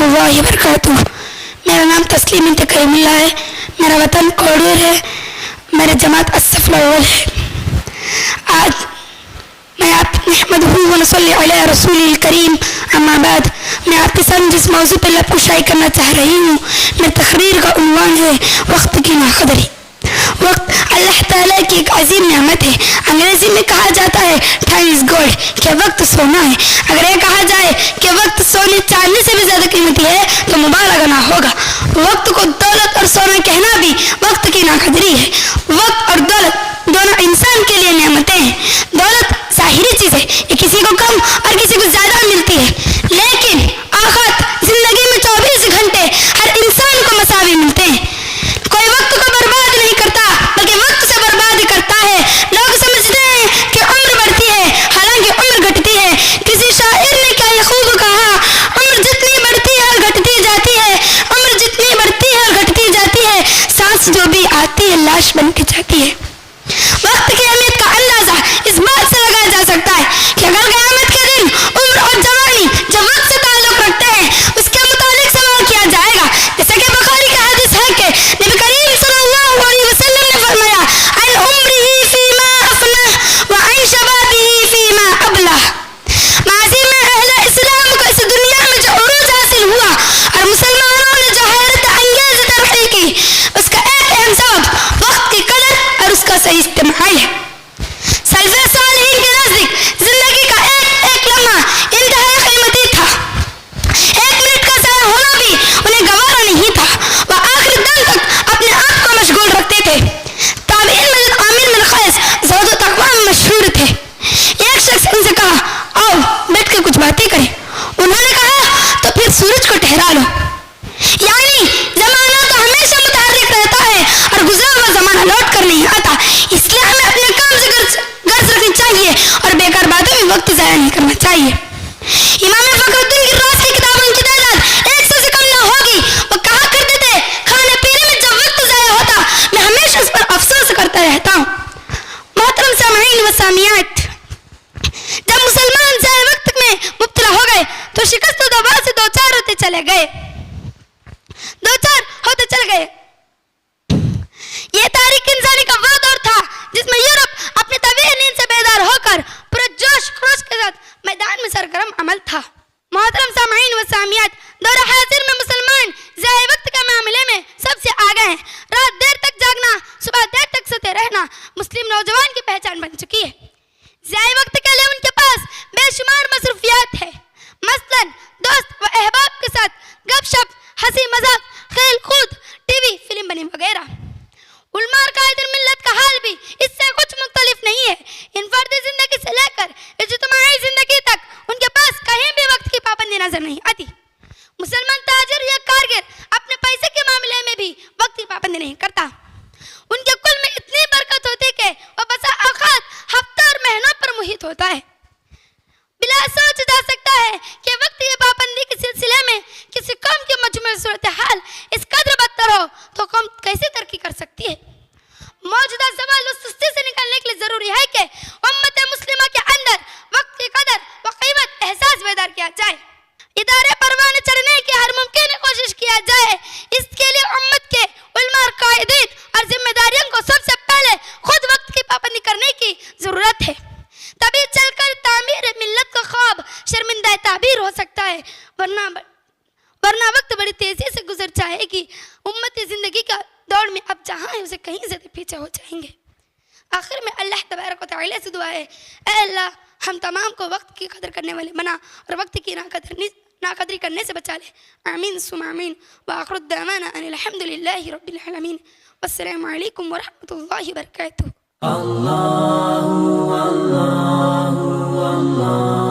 اللہ وبرکاتہ۔ میرا نام تسلیم بنت کریم اللہ ہے، میرا وطن کوڑور ہے، میرا جماعت الصف الاول ہے۔ آج میں آپ نحمدہ ونصلی علی رسول الکریم، اما بعد میں آپ کے سامنے جس موضوع پر لب کشائی کرنا چاہ رہی ہوں، میری تقریر کا عنوان ہے وقت کی ناقدری۔ وقت اللہ تعالیٰ کی ایک عظیم نعمت ہے۔ انگریزی میں کہا جاتا ہے ٹائم از گولڈ، کہ وقت سونا ہے۔ اگر یہ کہا جائے کہ وقت سونے چاندی سے بھی زیادہ قیمتی ہے تو مبالغہ نہ ہوگا۔ وقت کو دولت اور سونا کہنا بھی وقت کی ناقدری ہے۔ وقت اور دولت دونوں انسان کے لیے نعمتیں ہیں۔ دولت ظاہری چیز ہے، یہ کسی کو کم اور کسی کو زیادہ ملتی ہے، لیکن آخرت زندگی میں 24 گھنٹے ہر انسان کو مساوی ملتے ہیں۔ کوئی وقت کو برباد نہیں کرتا بلکہ وقت سے برباد کرتا ہے۔ لوگ سمجھتے ہیں کہ عمر بڑھتی ہے، حالانکہ عمر گھٹتی ہے۔ کسی شاعر نے کیا یہ خوب کہا، عمر جتنی بڑھتی ہے اور گھٹتی جاتی ہے، عمر جتنی بڑھتی ہے اور گھٹتی جاتی ہے، سانس جو بھی آتی ہے لاش بن کے جاتی ہے۔ وقت کی اہمیت کا اندازہ اس بات سے لگایا جا سکتا ہے کہ اگر قیامت کے دن عمر اور جوانی جب وقت سے تعلق رکھتے ہیں، اس کے متعلق سوال کیا جائے گا۔ جیسے کہ بخاری کا حدیث ہے کہ نبی کریم صلی اللہ علیہ وسلم نے فرمایا عن عمرہ فیما افنہ وعن شبابہ فیما ابلہ۔ ماضی میں اہل اسلام کو اس دنیا میں جو عروج حاصل ہوا اور مسلمانوں نے جو حیرت انگیز ترقی کی، اس کا ایک اہم سبب وقت کی قدر اور اس کا صحیح استعمال ہے۔ سلف صالحین کے نزدیک زندگی کا ایک لمحہ انتہائی قیمتی تھا۔ 1 منٹ کا ضائع ہونا بھی انہیں گوارا نہیں تھا۔ وہ آخری دم تک اپنے آپ کو مشغول رکھتے تھے۔ تابعین میں عامر بن قیس زہد و تقویٰ میں مشہور تھے۔ ایک شخص ان سے کہا آؤ بیٹھ کے کچھ باتیں کریں۔ انہوں نے کہا تو پھر سورج کو ٹھہرا لو، یعنی زمانہ تو ہمیشہ متحرک رہتا ہے اور گزرا ہوا زمانہ لوٹ کر نہیں آتا، اس لیے ہمیں اپنے کام سے غرض رکھنی چاہیے اور بیکار باتوں میں وقت ضائع نہیں کرنا چاہیے۔ امام فخر الدین گراس کی کتابوں کی تعداد 100 سے کم نہ ہوگی۔ وہ کہا کرتے تھے کھانے پینے میں جب وقت ضائع ہوتا میں ہمیشہ اس پر افسوس کرتا رہتا ہوں۔ محترم سامعین و سامعات، جب مسلمان ضائع وقت میں مبتلا ہو گئے تو شکست و دبا سے دو چار ہوتے چلے گئے۔ یہ تاریخ انسانی کا وہ دور تھا جس میں یورپ اپنی طویل نیند سے بیدار ہو کر پورے جوش خروش کے ساتھ میدان میں سرگرم عمل تھا۔ محترم سامعین و سامعات، دور حاضر میں مسلمان ضائع وقت کے معاملے میں سب سے آگے ہیں۔ رات دیر تک جاگنا، صبح دیر تک سوتے رہنا مسلم نوجوان کی پہچان بن چکی ہے۔ ضائع وقت کے لیے ان کے پاس بے شمار مصروفیات ہے، مثلاً دوست و احباب کے ساتھ گپ شپ، ہنسی مذاق، کھیل کود، ٹی وی فلم بنی وغیرہ۔ علماء اور قائد ملت کا حال بھی اس سے کچھ مختلف نہیں ہے۔ انفرادی زندگی سے لے کر اجتماعی زندگی تک ان کے پاس کہیں بھی وقت کی پابندی نظر نہیں آتی۔ مسلمان تاجر یا کارگر اپنے پیسے کے معاملے میں بھی وقت کی پابندی نہیں کرتا۔ ان کے کل میں اتنی برکت ہوتی کہ وہ بسا اوقات ہفتوں اور مہینوں پر محیط ہوتا ہے۔ بلا سوچ جا سکتا ہے کہ وقت کی پابندی کے سلسلے میں کسی قوم کی مجموعی صورتحال اس قدر بدتر ہو تو قوم کیسے ترقی کر سکتی ہے؟ موجودہ زوال و سستی سے نکلنے کے لیے ضروری ہے کہ امت مسلمہ کے اندر وقت کی قدر و قیمت احساس بیدار کیا جائے۔ ادارے پروان چڑھنے کی ہر ممکن کوشش کیا جائے۔ اس کے لیے امت کے علماء اور قائدین اور ذمہ داریوں کو سب سے پہلے خود وقت کی پابندی کرنے کی ضرورت ہے، تبھی چل کر تعمیر ملت کا خواب شرمندہ تعبیر ہو سکتا ہے، ورنہ وقت بڑی تیزی سے گزر جائے گی۔ امتی زندگی کا دوڑ میں اب جہاں ہے اسے کہیں زیادہ پیچھے ہو جائیں گے۔ آخر میں اللہ تبارک و تعالی سے دعا ہے، اے اللہ ہم تمام کو وقت کی قدر کرنے والے بنا اور وقت کی ناقدری کرنے سے بچا لے، آمین ثم آمین۔ وآخر الدعوانا ان الحمد للہ رب العالمین، والسلام علیکم ورحمۃ اللہ وبرکاتہ۔ اللہ اللہ اللہ